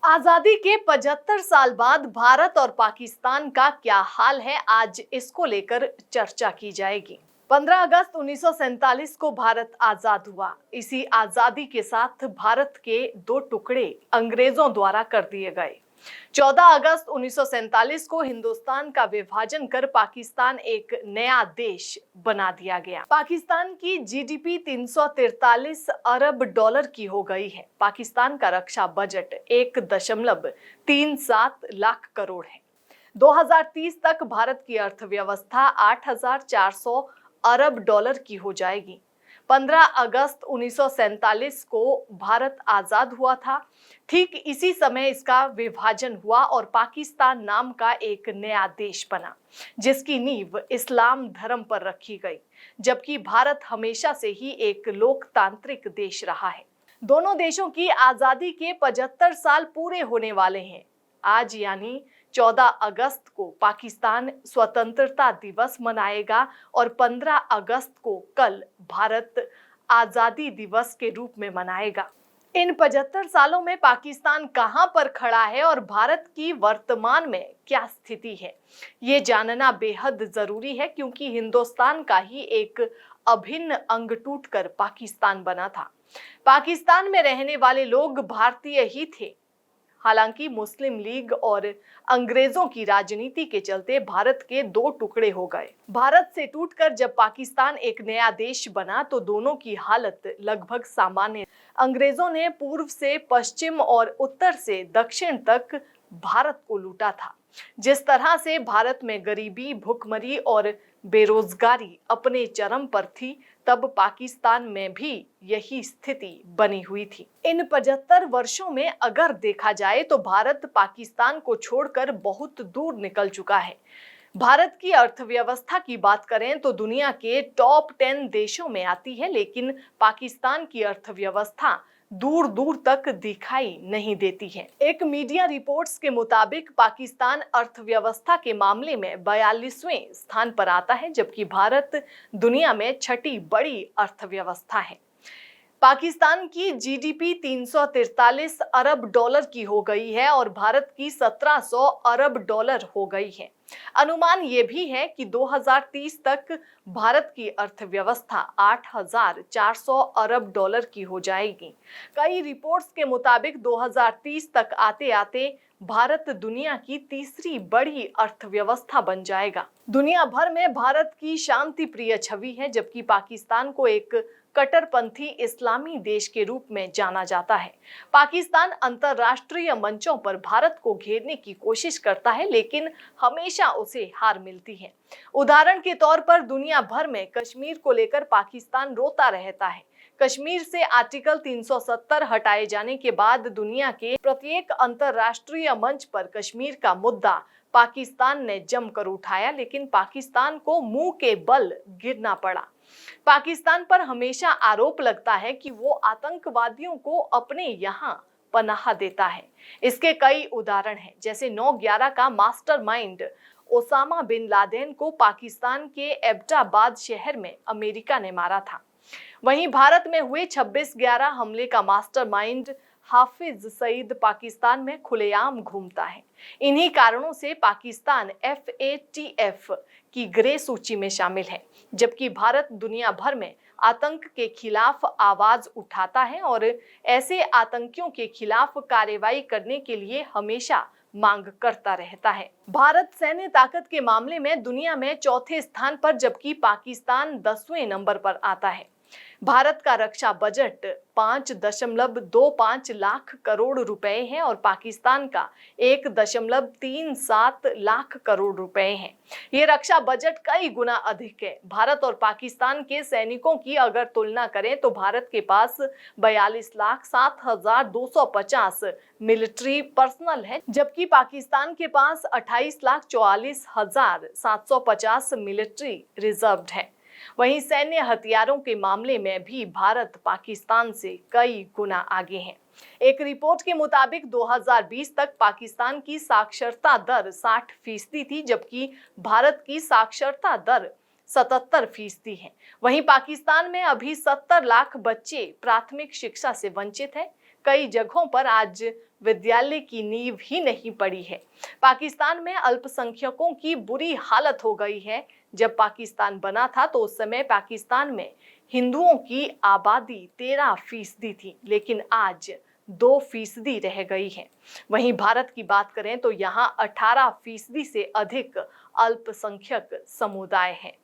आजादी के 75 साल बाद भारत और पाकिस्तान का क्या हाल है, आज इसको लेकर चर्चा की जाएगी। 15 अगस्त 1947 को भारत आजाद हुआ। इसी आजादी के साथ भारत के दो टुकड़े अंग्रेजों द्वारा कर दिए गए। 14 अगस्त 1947 को हिंदुस्तान का विभाजन कर पाकिस्तान एक नया देश बना दिया गया। पाकिस्तान की जीडीपी 343 अरब डॉलर की हो गई है। पाकिस्तान का रक्षा बजट 1.37 लाख करोड़ है। 2030 तक भारत की अर्थव्यवस्था 8,400 अरब डॉलर की हो जाएगी। 15 अगस्त 1947 को भारत आजाद हुआ था। ठीक इसी समय इसका विभाजन हुआ और पाकिस्तान नाम का एक नया देश बना, जिसकी नींव इस्लाम धर्म पर रखी गई। जबकि भारत हमेशा से ही एक लोकतांत्रिक देश रहा है। दोनों देशों की आजादी के 75 साल पूरे होने वाले हैं। आज यानी 14 अगस्त को पाकिस्तान स्वतंत्रता दिवस मनाएगा और 15 अगस्त को कल भारत आजादी दिवस के रूप में मनाएगा। इन 75 सालों में पाकिस्तान कहां पर खड़ा है और भारत की वर्तमान में क्या स्थिति है, ये जानना बेहद जरूरी है, क्योंकि हिंदुस्तान का ही एक अभिन्न अंग टूटकर पाकिस्तान बना था। पाकिस्तान में रहने वाले लोग भारतीय ही थे। हालांकि मुस्लिम लीग और अंग्रेजों की राजनीति के चलते भारत के दो टुकड़े हो गए। भारत से टूटकर जब पाकिस्तान एक नया देश बना तो दोनों की हालत लगभग सामान्य। अंग्रेजों ने पूर्व से पश्चिम और उत्तर से दक्षिण तक भारत को लूटा था। जिस तरह से भारत में गरीबी, भुखमरी और बेरोजगारी अपने चरम पर थी, तब पाकिस्तान में भी यही स्थिति बनी हुई थी। इन 75 वर्षों में अगर देखा जाए तो भारत पाकिस्तान को छोड़कर बहुत दूर निकल चुका है। भारत की अर्थव्यवस्था की बात करें तो दुनिया के टॉप 10 देशों में आती है, लेकिन पाकिस्तान की अर्थव्यवस्था दूर दूर तक दिखाई नहीं देती है। एक मीडिया रिपोर्ट्स के मुताबिक पाकिस्तान अर्थव्यवस्था के मामले में 42वें स्थान पर आता है, जबकि भारत दुनिया में छठी बड़ी अर्थव्यवस्था है। पाकिस्तान की जीडीपी 343 अरब डॉलर की हो गई है और भारत की 1700 अरब डॉलर हो गई है। अनुमान ये भी है कि 2030 तक भारत की अर्थव्यवस्था 8,400 अरब डॉलर की हो जाएगी। कई रिपोर्ट्स के मुताबिक 2030 तक आते आते भारत दुनिया की तीसरी बड़ी अर्थव्यवस्था बन जाएगा। दुनिया भर में भारत की शांति प्रिय छवि है, जबकि पाकिस्तान को एक कट्टरपंथी इस्लामी देश के रूप में जाना जाता है। पाकिस्तान अंतर्राष्ट्रीय मंचों पर भारत को घेरने की कोशिश करता है, लेकिन हमेशा उसे हार मिलती है। उदाहरण के तौर पर दुनिया भर में कश्मीर को लेकर पाकिस्तान रोता रहता है। कश्मीर से आर्टिकल 370 हटाए जाने के बाद दुनिया के प्रत्येक अंतर्राष्ट्रीय मंच पर कश्मीर का मुद्दा पाकिस्तान ने जमकर उठाया, लेकिन पाकिस्तान को मुंह के बल गिरना पड़ा। पाकिस्तान पर हमेशा आरोप लगता है कि वो आतंकवादियों को अपने यहाँ पनाह देता है। इसके कई उदाहरण हैं, जैसे 9/11 का मास्टरमाइंड ओसामा बिन लादेन को पाकिस्तान के एबटाबाद शहर में अमेरिका ने मारा था। वहीं भारत में हुए 26/11 हमले का मास्टरमाइंड हाफिज सईद पाकिस्तान में खुलेआम घूमता है। इन्हीं कारणों से पाकिस्तान FATF की ग्रे सूची में शामिल है, जबकि भारत दुनिया भर में आतंक के खिलाफ आवाज उठाता है और ऐसे आतंकियों के खिलाफ कार्रवाई करने के लिए हमेशा मांग करता रहता है। भारत सैन्य ताकत के मामले में दुनिया में चौथे स्थान पर, जबकि पाकिस्तान 10वें नंबर पर आता है। भारत का रक्षा बजट 5.25 लाख करोड़ रुपए है और पाकिस्तान का 1.37 लाख करोड़ रुपए है। ये रक्षा बजट कई गुना अधिक है। भारत और पाकिस्तान के सैनिकों की अगर तुलना करें तो भारत के पास 42,07,250 मिलिट्री पर्सनल है, जबकि पाकिस्तान के पास 28,44,750 मिलिट्री रिजर्व्ड है। वहीं सैन्य हथियारों के मामले में भी भारत पाकिस्तान से कई गुना आगे है। एक रिपोर्ट के मुताबिक 2020 तक पाकिस्तान की साक्षरता दर 60% थी, जबकि भारत की साक्षरता दर 77% है। वहीं पाकिस्तान में अभी 70 लाख बच्चे प्राथमिक शिक्षा से वंचित हैं। कई जगहों पर आज विद्यालय की नींव ही नहीं पड़ी है। पाकिस्तान में अल्पसंख्यकों की बुरी हालत हो गई है। जब पाकिस्तान बना था तो उस समय पाकिस्तान में हिंदुओं की आबादी 13% थी, लेकिन आज 2% रह गई है। वहीं भारत की बात करें तो यहाँ 18% से अधिक अल्पसंख्यक समुदाय हैं।